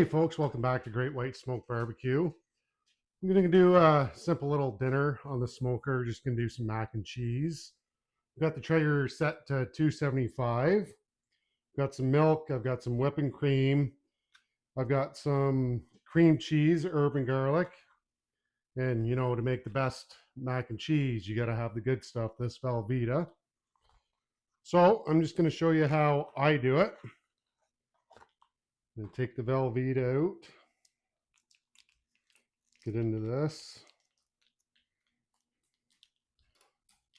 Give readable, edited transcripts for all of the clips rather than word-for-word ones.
folks, welcome back to Great White Smoke Barbecue. I'm going to do a simple little dinner on the smoker. Just going to do some mac and cheese. I've got the Traeger set to 275. Got some milk. I've got some whipping cream. I've got some cream cheese, herb and garlic. And you know, to make the best mac and cheese, you got to have the good stuff, this Velveeta. So I'm just going to show you how I do it. I'm going to take the Velveeta out. Get into this.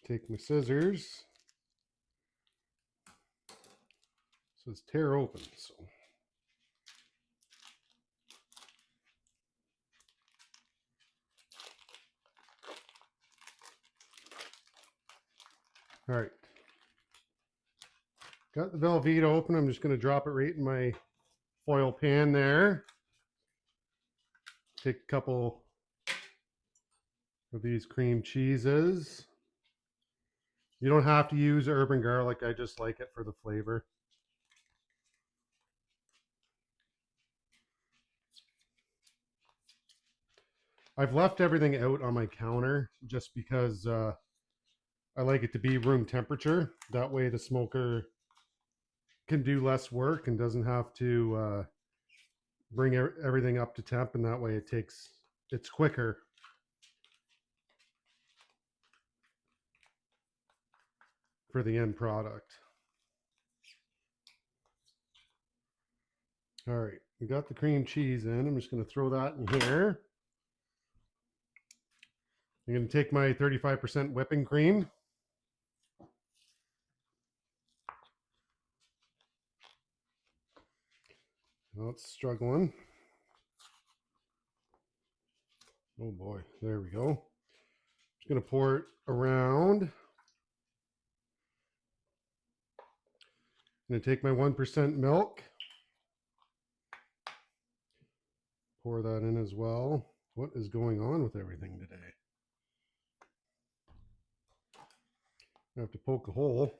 Take my scissors. So it's tear open. So all right. Got the Velveeta open. I'm just going to drop it right in my foil pan there. Take a couple of these cream cheeses. You don't have to use herb and garlic. I just like it for the flavor. I've left everything out on my counter just because I like it to be room temperature. That way the smoker can do less work and doesn't have to bring everything up to temp, and that way it's quicker. For the end product. All right, we got the cream cheese in. I'm just going to throw that in here. I'm going to take my 35% whipping cream. Oh, it's struggling. Oh boy, there we go. Just going to pour it around. I'm going to take my 1% milk. Pour that in as well. What is going on with everything today? I have to poke a hole.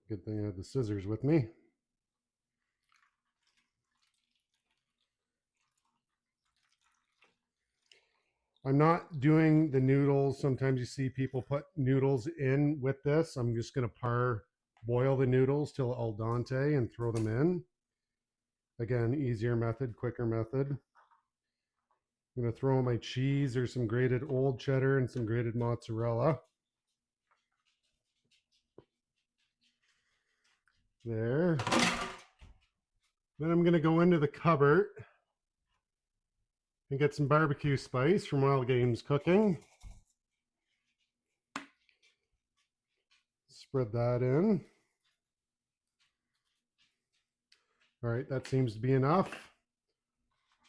Good thing I had the scissors with me. I'm not doing the noodles. Sometimes you see people put noodles in with this. I'm just going to boil the noodles till al dente and throw them in. Again, easier method, quicker method. I'm going to throw in my cheese. There's some grated old cheddar and some grated mozzarella. There. Then I'm going to go into the cupboard and get some barbecue spice from Wild Games Cooking. Spread that in. All right, that seems to be enough.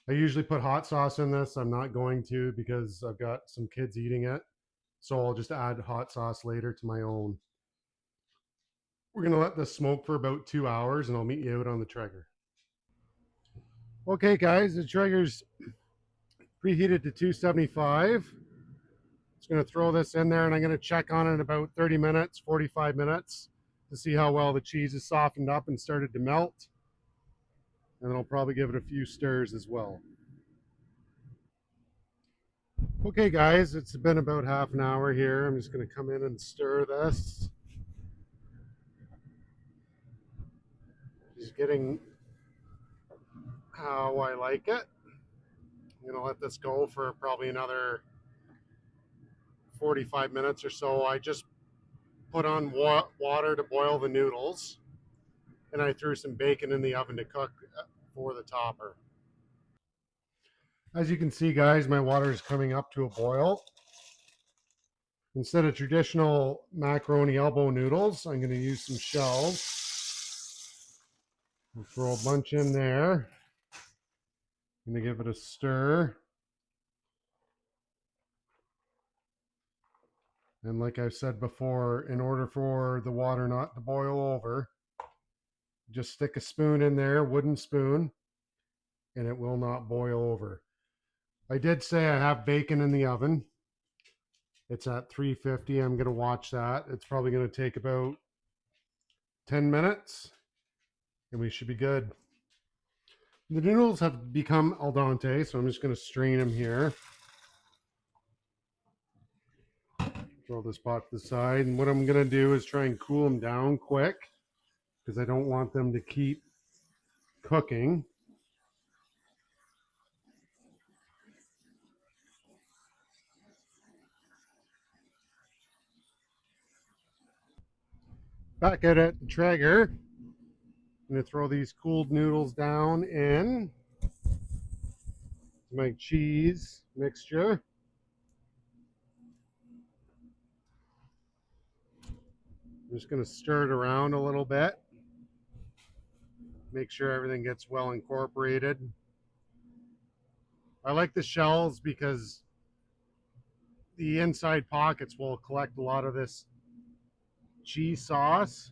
I usually put hot sauce in this. I'm not going to because I've got some kids eating it. So I'll just add hot sauce later to my own. We're going to let this smoke for about 2 hours and I'll meet you out on the Traeger. Okay, guys, the Traeger's preheated to 275. Just going to throw this in there and I'm going to check on it in about 30 minutes, 45 minutes to see how well the cheese is softened up and started to melt. And then I'll probably give it a few stirs as well. Okay, guys, it's been about half an hour here. I'm just going to come in and stir this. Just getting how I like it. I'm going to let this go for probably another 45 minutes or so. I just put on water to boil the noodles, and I threw some bacon in the oven to cook for the topper. As you can see, guys, my water is coming up to a boil. Instead of traditional macaroni elbow noodles, I'm going to use some shells. I'll throw a bunch in there. I'm going to give it a stir. And like I said before, in order for the water not to boil over, just stick a spoon in there, wooden spoon, and it will not boil over. I did say I have bacon in the oven. It's at 350. I'm going to watch that. It's probably going to take about 10 minutes, and we should be good. The noodles have become al dente, so I'm just going to strain them here. Throw this pot to the side. And what I'm going to do is try and cool them down quick because I don't want them to keep cooking. Back out at the Traeger. I'm going to throw these cooled noodles down in my cheese mixture. I'm just going to stir it around a little bit. Make sure everything gets well incorporated. I like the shells because the inside pockets will collect a lot of this cheese sauce.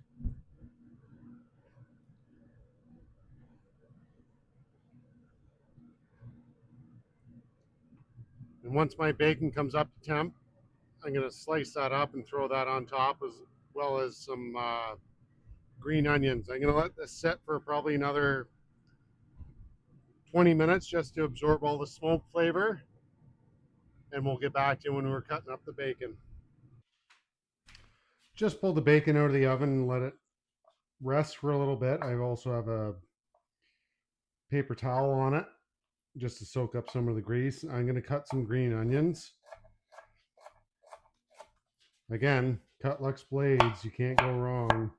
And once my bacon comes up to temp, I'm going to slice that up and throw that on top as well as some green onions. I'm going to let this sit for probably another 20 minutes just to absorb all the smoke flavor. And we'll get back to you when we're cutting up the bacon. Just pull the bacon out of the oven and let it rest for a little bit. I also have a paper towel on it just to soak up some of the grease. I'm going to cut some green onions. Again, cut Lux blades. You can't go wrong.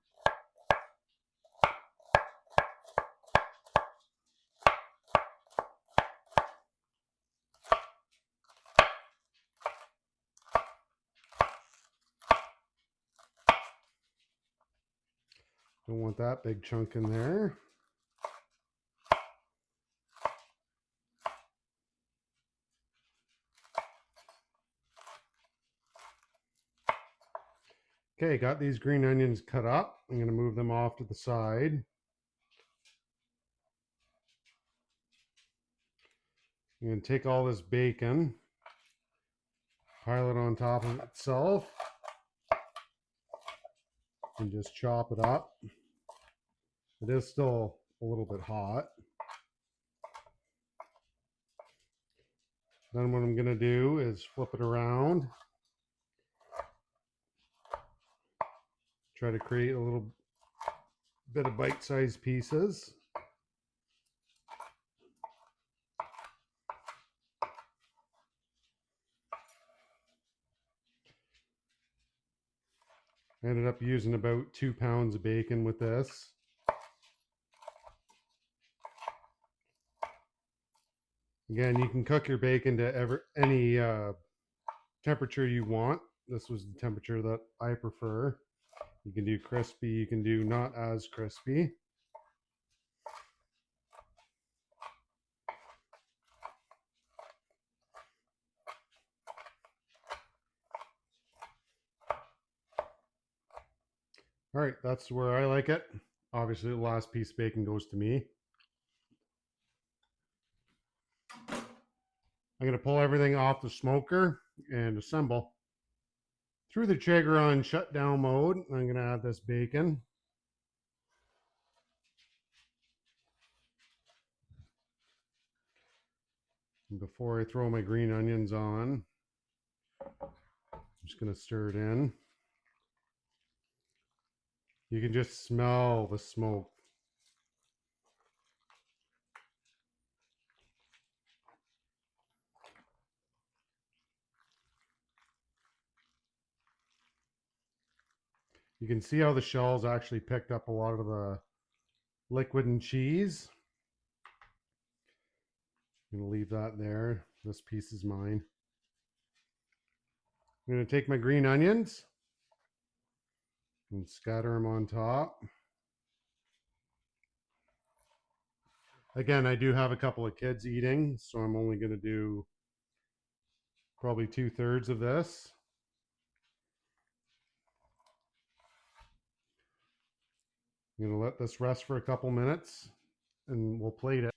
Don't want that big chunk in there. Okay, got these green onions cut up. I'm going to move them off to the side. I'm going to take all this bacon, pile it on top of itself, and just chop it up. It is still a little bit hot. Then what I'm going to do is flip it around. Try to create a little bit of bite-sized pieces. I ended up using about 2 pounds of bacon with this. Again, you can cook your bacon to any temperature you want. This was the temperature that I prefer. You can do crispy, you can do not as crispy. All right, that's where I like it. Obviously, the last piece of bacon goes to me. I'm going to pull everything off the smoker and assemble. Through the Traeger on shutdown mode, I'm going to add this bacon. And before I throw my green onions on, I'm just going to stir it in. You can just smell the smoke. You can see how the shells actually picked up a lot of the liquid and cheese. I'm going to leave that there. This piece is mine. I'm going to take my green onions and scatter them on top. Again, I do have a couple of kids eating, so I'm only going to do probably 2/3 of this. I'm going to let this rest for a couple minutes and we'll plate it.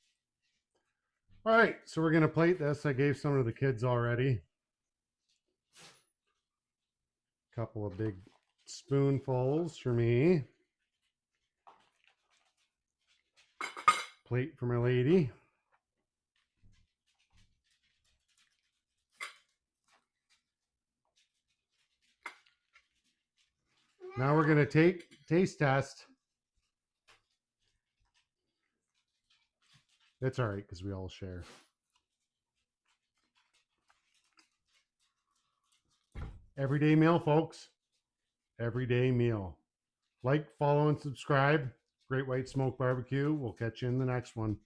All right, so we're going to plate this. I gave some to the kids already. A couple of big spoonfuls for me. Plate for my lady. Now we're going to taste test. It's all right because we all share. Everyday meal, folks. Everyday meal. Like, follow, and subscribe. Great White Smoke Barbecue. We'll catch you in the next one.